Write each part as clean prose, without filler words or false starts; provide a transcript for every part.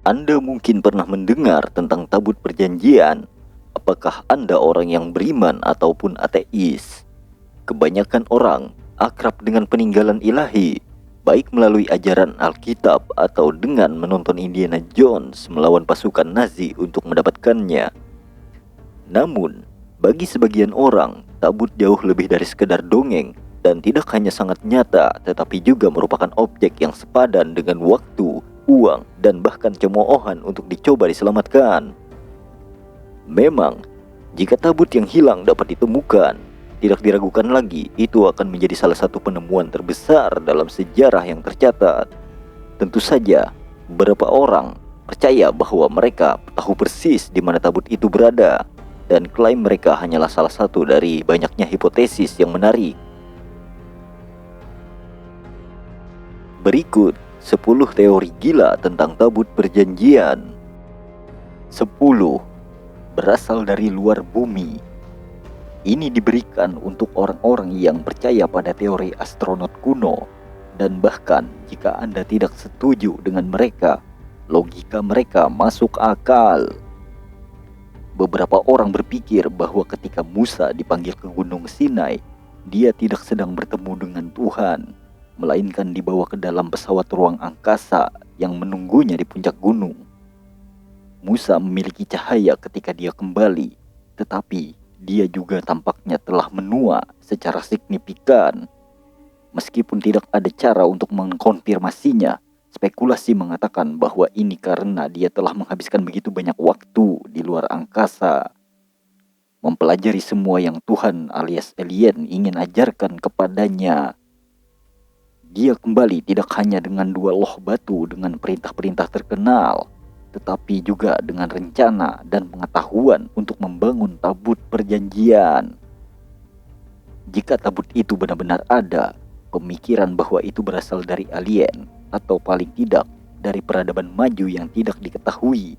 Anda mungkin pernah mendengar tentang tabut perjanjian. Apakah Anda orang yang beriman ataupun ateis? Kebanyakan orang akrab dengan peninggalan ilahi, baik melalui ajaran Alkitab atau dengan menonton Indiana Jones melawan pasukan Nazi untuk mendapatkannya. Namun, bagi sebagian orang, tabut jauh lebih dari sekedar dongeng dan tidak hanya sangat nyata, tetapi juga merupakan objek yang sepadan dengan waktu, uang, dan bahkan cemoohan untuk dicoba diselamatkan. Memang, jika tabut yang hilang dapat ditemukan, tidak diragukan lagi itu akan menjadi salah satu penemuan terbesar dalam sejarah yang tercatat. Tentu saja, beberapa orang percaya bahwa mereka tahu persis di mana tabut itu berada, dan klaim mereka hanyalah salah satu dari banyaknya hipotesis yang menarik. Berikut 10 teori gila tentang tabut perjanjian. 10. Berasal dari luar bumi. Ini diberikan untuk orang-orang yang percaya pada teori astronot kuno, dan bahkan jika Anda tidak setuju dengan mereka, logika mereka masuk akal. Beberapa orang berpikir bahwa ketika Musa dipanggil ke Gunung Sinai, dia tidak sedang bertemu dengan Tuhan, melainkan dibawa ke dalam pesawat ruang angkasa yang menunggunya di puncak gunung. Musa memiliki cahaya ketika dia kembali, tetapi dia juga tampaknya telah menua secara signifikan. Meskipun tidak ada cara untuk mengkonfirmasinya, spekulasi mengatakan bahwa ini karena dia telah menghabiskan begitu banyak waktu di luar angkasa, mempelajari semua yang Tuhan alias alien ingin ajarkan kepadanya. Dia kembali tidak hanya dengan 2 loh batu dengan perintah-perintah terkenal, tetapi juga dengan rencana dan pengetahuan untuk membangun tabut perjanjian. Jika tabut itu benar-benar ada, pemikiran bahwa itu berasal dari alien, atau paling tidak dari peradaban maju yang tidak diketahui,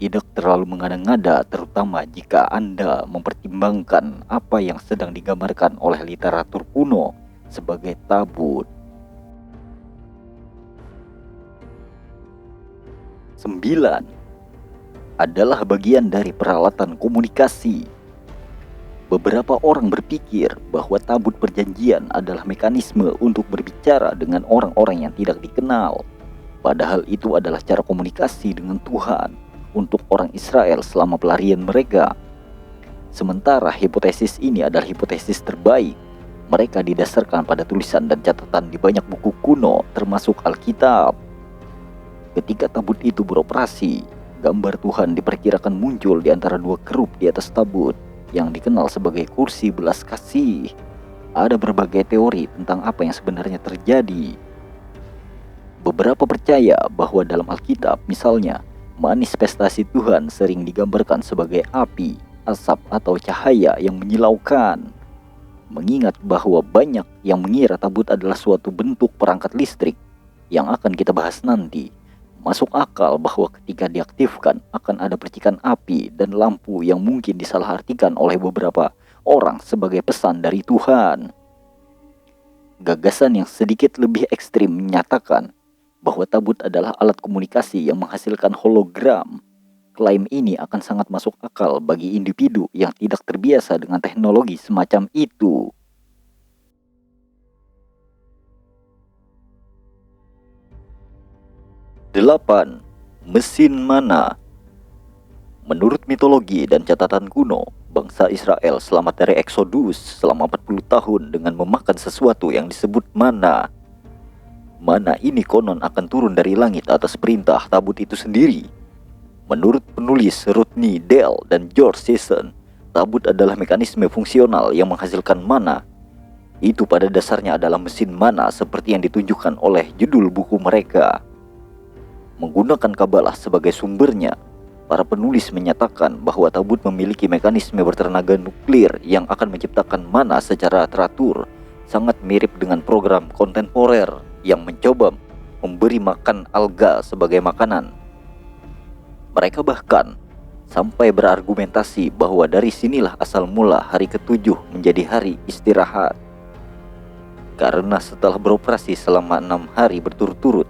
tidak terlalu mengada-ngada, terutama jika Anda mempertimbangkan apa yang sedang digambarkan oleh literatur kuno sebagai tabut. 9. Adalah bagian dari peralatan komunikasi. Beberapa orang berpikir bahwa tabut perjanjian adalah mekanisme untuk berbicara dengan orang-orang yang tidak dikenal. Padahal itu adalah cara komunikasi dengan Tuhan untuk orang Israel selama pelarian mereka. Sementara hipotesis ini adalah hipotesis terbaik. Mereka didasarkan pada tulisan dan catatan di banyak buku kuno termasuk Alkitab. Ketika tabut itu beroperasi, gambar Tuhan diperkirakan muncul di antara 2 kerup di atas tabut yang dikenal sebagai kursi belas kasih. Ada berbagai teori tentang apa yang sebenarnya terjadi. Beberapa percaya bahwa dalam Alkitab misalnya, manifestasi Tuhan sering digambarkan sebagai api, asap atau cahaya yang menyilaukan. Mengingat bahwa banyak yang mengira tabut adalah suatu bentuk perangkat listrik yang akan kita bahas nanti, masuk akal bahwa ketika diaktifkan akan ada percikan api dan lampu yang mungkin disalahartikan oleh beberapa orang sebagai pesan dari Tuhan. Gagasan yang sedikit lebih ekstrim menyatakan bahwa tabut adalah alat komunikasi yang menghasilkan hologram. Klaim ini akan sangat masuk akal bagi individu yang tidak terbiasa dengan teknologi semacam itu. 8. Mesin mana. Menurut mitologi dan catatan kuno, bangsa Israel selamat dari Eksodus selama 40 tahun dengan memakan sesuatu yang disebut mana. Mana ini konon akan turun dari langit atas perintah tabut itu sendiri. Menurut penulis Rodney Dale dan George Sisson, tabut adalah mekanisme fungsional yang menghasilkan mana. Itu pada dasarnya adalah mesin mana seperti yang ditunjukkan oleh judul buku mereka. Menggunakan Kabalah sebagai sumbernya, para penulis menyatakan bahwa tabut memiliki mekanisme bertenaga nuklir yang akan menciptakan mana secara teratur, sangat mirip dengan program kontemporer yang mencoba memberi makan alga sebagai makanan. Mereka bahkan sampai berargumentasi bahwa dari sinilah asal mula hari ke-7 menjadi hari istirahat. Karena setelah beroperasi selama 6 hari berturut-turut,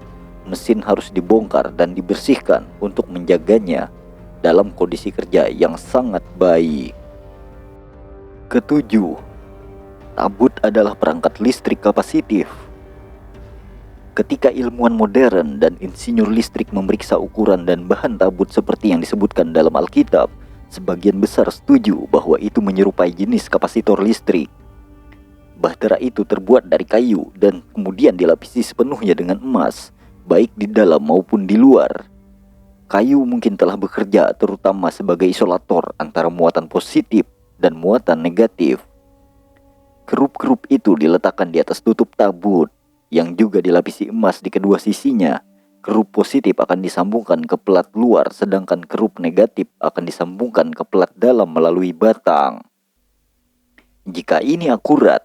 mesin harus dibongkar dan dibersihkan untuk menjaganya dalam kondisi kerja yang sangat baik. Ketujuh, tabut adalah perangkat listrik kapasitif. Ketika ilmuwan modern dan insinyur listrik memeriksa ukuran dan bahan tabut seperti yang disebutkan dalam Alkitab, sebagian besar setuju bahwa itu menyerupai jenis kapasitor listrik. Bahtera itu terbuat dari kayu dan kemudian dilapisi sepenuhnya dengan emas, baik di dalam maupun di luar. Kayu mungkin telah bekerja terutama sebagai isolator antara muatan positif dan muatan negatif. Kerup-kerup itu diletakkan di atas tutup tabut, yang juga dilapisi emas di kedua sisinya. Kerup positif akan disambungkan ke pelat luar, sedangkan kerup negatif akan disambungkan ke pelat dalam melalui batang. Jika ini akurat,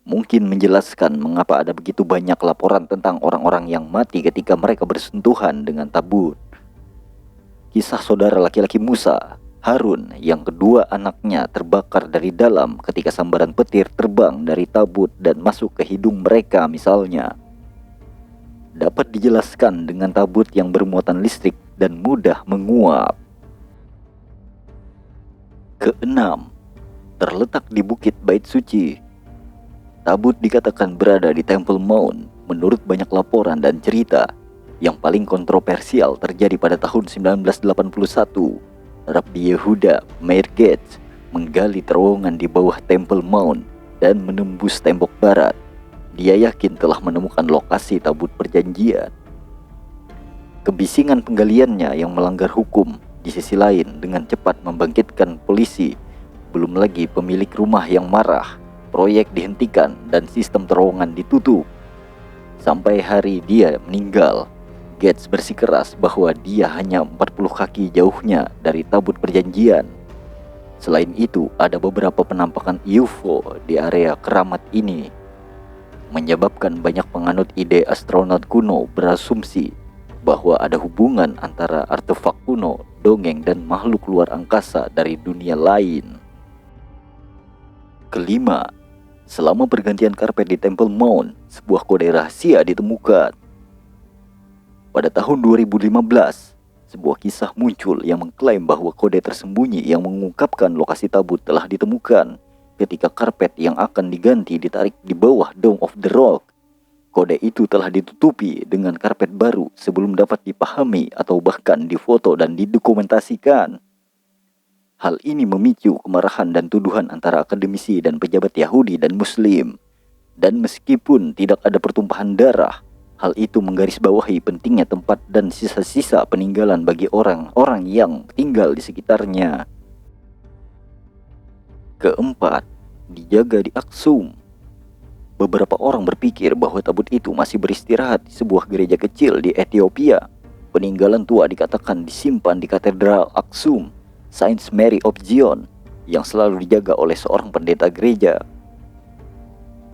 mungkin menjelaskan mengapa ada begitu banyak laporan tentang orang-orang yang mati ketika mereka bersentuhan dengan tabut. Kisah saudara laki-laki Musa, Harun, yang kedua anaknya terbakar dari dalam ketika sambaran petir terbang dari tabut dan masuk ke hidung mereka misalnya, dapat dijelaskan dengan tabut yang bermuatan listrik dan mudah menguap. Keenam, terletak di Bukit Bait Suci. Tabut dikatakan berada di Temple Mount menurut banyak laporan dan cerita. Yang paling kontroversial terjadi pada tahun 1981. Rabbi Yehuda Meir Gates menggali terowongan di bawah Temple Mount dan menembus tembok barat. Dia yakin telah menemukan lokasi tabut perjanjian. Kebisingan penggaliannya yang melanggar hukum di sisi lain dengan cepat membangkitkan polisi. Belum lagi pemilik rumah yang marah, proyek dihentikan dan sistem terowongan ditutup. Sampai hari dia meninggal, Gates bersikeras bahwa dia hanya 40 kaki jauhnya dari tabut perjanjian. Selain itu, ada beberapa penampakan UFO di area keramat ini, menyebabkan banyak penganut ide astronot kuno berasumsi bahwa ada hubungan antara artefak kuno, dongeng, dan makhluk luar angkasa dari dunia lain. Kelima, selama pergantian karpet di Temple Mount, sebuah kode rahasia ditemukan. Pada tahun 2015, sebuah kisah muncul yang mengklaim bahwa kode tersembunyi yang mengungkapkan lokasi tabut telah ditemukan ketika karpet yang akan diganti ditarik di bawah Dome of the Rock. Kode itu telah ditutupi dengan karpet baru sebelum dapat dipahami atau bahkan difoto dan didokumentasikan. Hal ini memicu kemarahan dan tuduhan antara akademisi dan pejabat Yahudi dan Muslim. Dan meskipun tidak ada pertumpahan darah, hal itu menggarisbawahi pentingnya tempat dan sisa-sisa peninggalan bagi orang-orang yang tinggal di sekitarnya. Keempat, dijaga di Aksum. Beberapa orang berpikir bahwa tabut itu masih beristirahat di sebuah gereja kecil di Ethiopia. Peninggalan tua dikatakan disimpan di Katedral Aksum, Saint Mary of Zion, yang selalu dijaga oleh seorang pendeta gereja.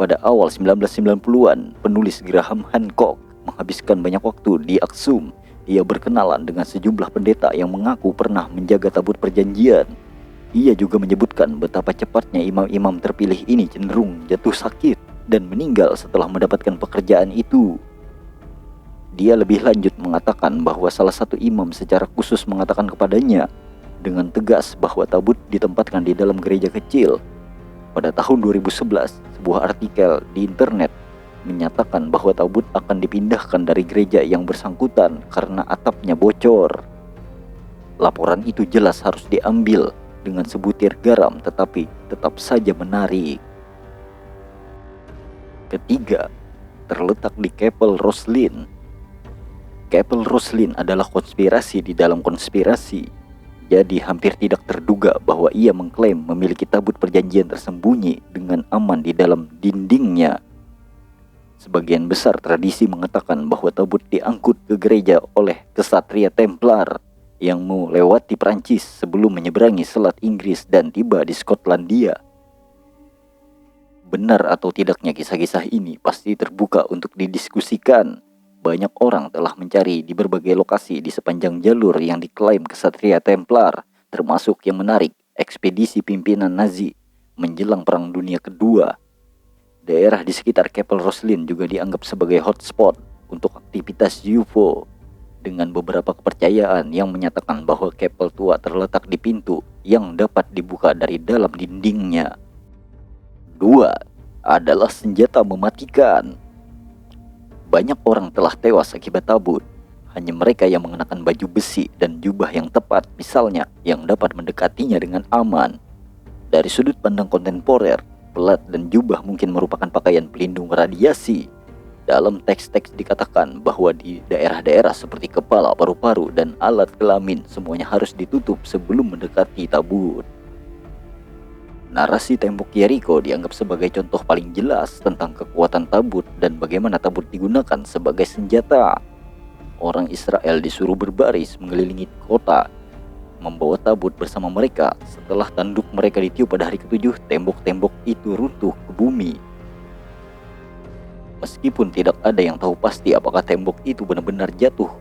Pada awal 1990-an, penulis Graham Hancock menghabiskan banyak waktu di Aksum. Ia berkenalan dengan sejumlah pendeta yang mengaku pernah menjaga tabut perjanjian. Ia juga menyebutkan betapa cepatnya imam-imam terpilih ini cenderung jatuh sakit dan meninggal setelah mendapatkan pekerjaan itu. Dia lebih lanjut mengatakan bahwa salah satu imam secara khusus mengatakan kepadanya dengan tegas bahwa tabut ditempatkan di dalam gereja kecil. Pada tahun 2011, sebuah artikel di internet menyatakan bahwa tabut akan dipindahkan dari gereja yang bersangkutan karena atapnya bocor. Laporan itu jelas harus diambil dengan sebutir garam, tetapi tetap saja menarik. Ketiga, terletak di Kapel Roslin. Kapel Roslin adalah konspirasi di dalam konspirasi. Jadi hampir tidak terduga bahwa ia mengklaim memiliki tabut perjanjian tersembunyi dengan aman di dalam dindingnya. Sebagian besar tradisi mengatakan bahwa tabut diangkut ke gereja oleh kesatria Templar yang melewati Prancis sebelum menyeberangi Selat Inggris dan tiba di Skotlandia. Benar atau tidaknya kisah-kisah ini pasti terbuka untuk didiskusikan. Banyak orang telah mencari di berbagai lokasi di sepanjang jalur yang diklaim kesatria Templar, termasuk yang menarik, ekspedisi pimpinan Nazi menjelang Perang Dunia Kedua. Daerah di sekitar Kapel Roslin juga dianggap sebagai hotspot untuk aktivitas UFO, dengan beberapa kepercayaan yang menyatakan bahwa kapal tua terletak di pintu yang dapat dibuka dari dalam dindingnya. 2. Adalah senjata mematikan. Banyak orang telah tewas akibat tabut. Hanya mereka yang mengenakan baju besi dan jubah yang tepat, misalnya, yang dapat mendekatinya dengan aman. Dari sudut pandang kontemporer, pelat dan jubah mungkin merupakan pakaian pelindung radiasi. Dalam teks-teks dikatakan bahwa di daerah-daerah seperti kepala, paru-paru, dan alat kelamin semuanya harus ditutup sebelum mendekati tabut. Narasi tembok Jericho dianggap sebagai contoh paling jelas tentang kekuatan tabut dan bagaimana tabut digunakan sebagai senjata. Orang Israel disuruh berbaris mengelilingi kota, membawa tabut bersama mereka. Setelah tanduk mereka ditiup pada hari ke-7, tembok-tembok itu runtuh ke bumi. Meskipun tidak ada yang tahu pasti apakah tembok itu benar-benar jatuh,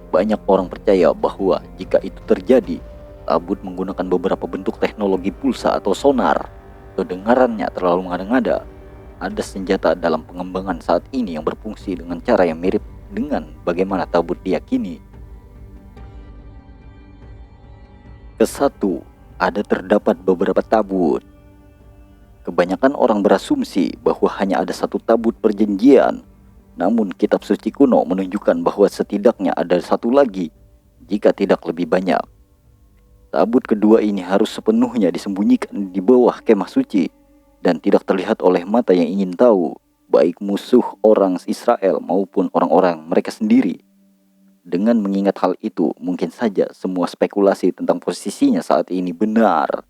banyak orang percaya bahwa jika itu terjadi, tabut menggunakan beberapa bentuk teknologi pulsa atau sonar. Kedengarannya terlalu mengada-ngada. Ada senjata dalam pengembangan saat ini yang berfungsi dengan cara yang mirip dengan bagaimana tabut diyakini. Kesatu, ada terdapat beberapa tabut. Kebanyakan orang berasumsi bahwa hanya ada satu tabut perjanjian. Namun kitab suci kuno menunjukkan bahwa setidaknya ada satu lagi, jika tidak lebih banyak. Tabut kedua ini harus sepenuhnya disembunyikan di bawah kemah suci dan tidak terlihat oleh mata yang ingin tahu, baik musuh orang Israel maupun orang-orang mereka sendiri. Dengan mengingat hal itu, mungkin saja semua spekulasi tentang posisinya saat ini benar.